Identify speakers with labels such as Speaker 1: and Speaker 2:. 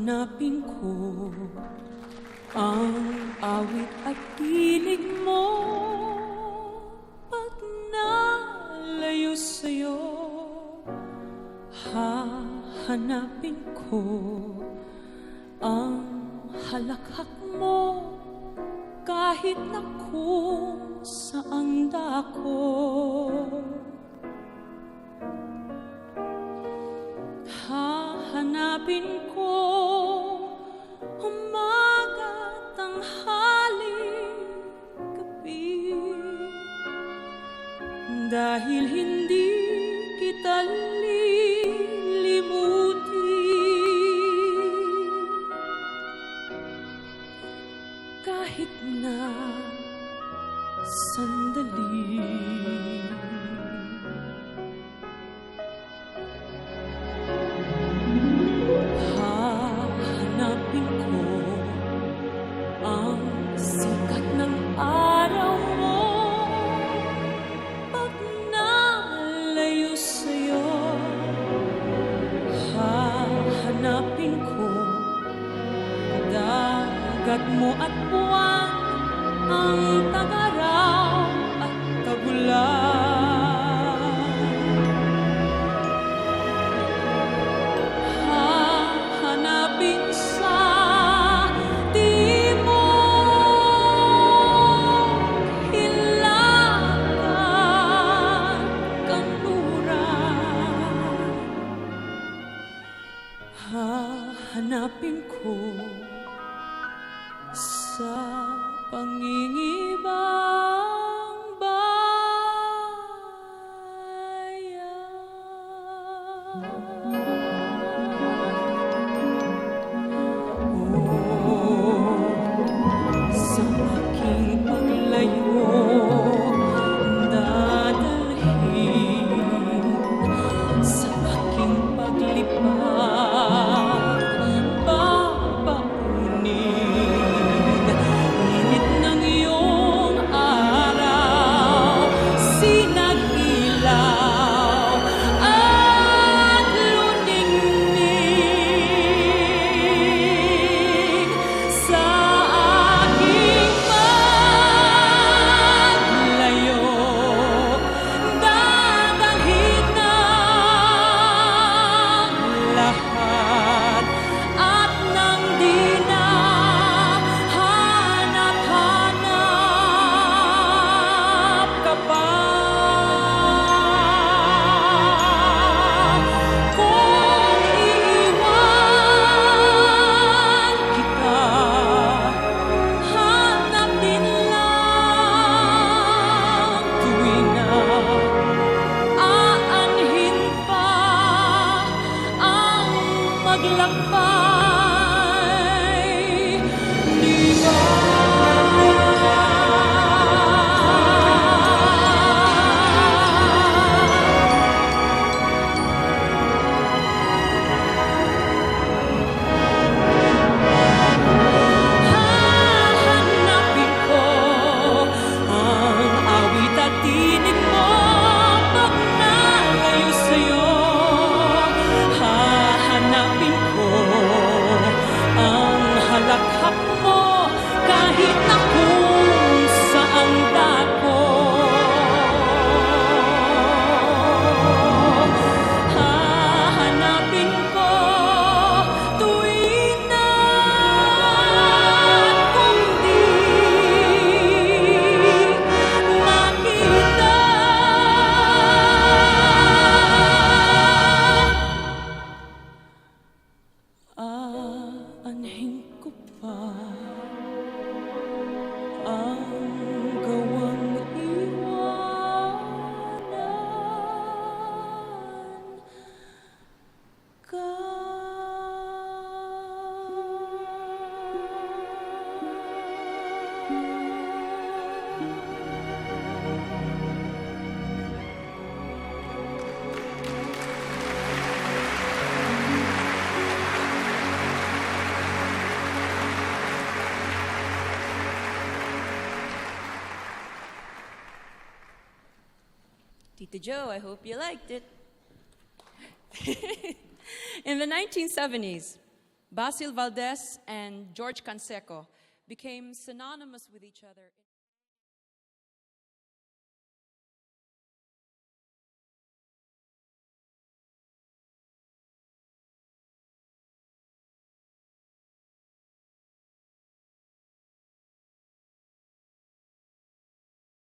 Speaker 1: Hahanapin ko ang awit at tinig mo pag nalayo sa'yo. Hahanapin ko ang halakhak mo kahit na kung saang dako. Hahanapin ko umaga, tanghali, gabi, dahil hindi kita lilimutin kahit na sandali. Hahanapin ko ang sikat ng araw mo pag nalayo sa'yo. Hahanapin ko dagat mo at buwan, ang tag-araw at tagulan. Hahanapin sa timog, hilagang kanluran. Hahanapin ko sa pangingibang bayan. Sa aking paglayo, dadalhin sa aking paglipad, babaunin init ng iyong araw, sinag-ilaw at luningning sa aking paglayo. Dadalhin ng lahat at nang di na hanap-hanap ka pa. Kung iiwan kita, hanap din lang tuwing na aanhin pa ang maglakbay. Di ba? Hahanapin ko ang awit at tinig mo pag nalayo sa'yo. Hahanapin ko ang halakhak mo kahit na kung saang dako. Hahanapin ko tuwing na kung di makita. Aanhin ko pa ang gawang iwanan ka.
Speaker 2: Tita Joe, I hope you liked it. In the 1970s,
Speaker 3: Basil Valdez and George Canseco became synonymous with each other.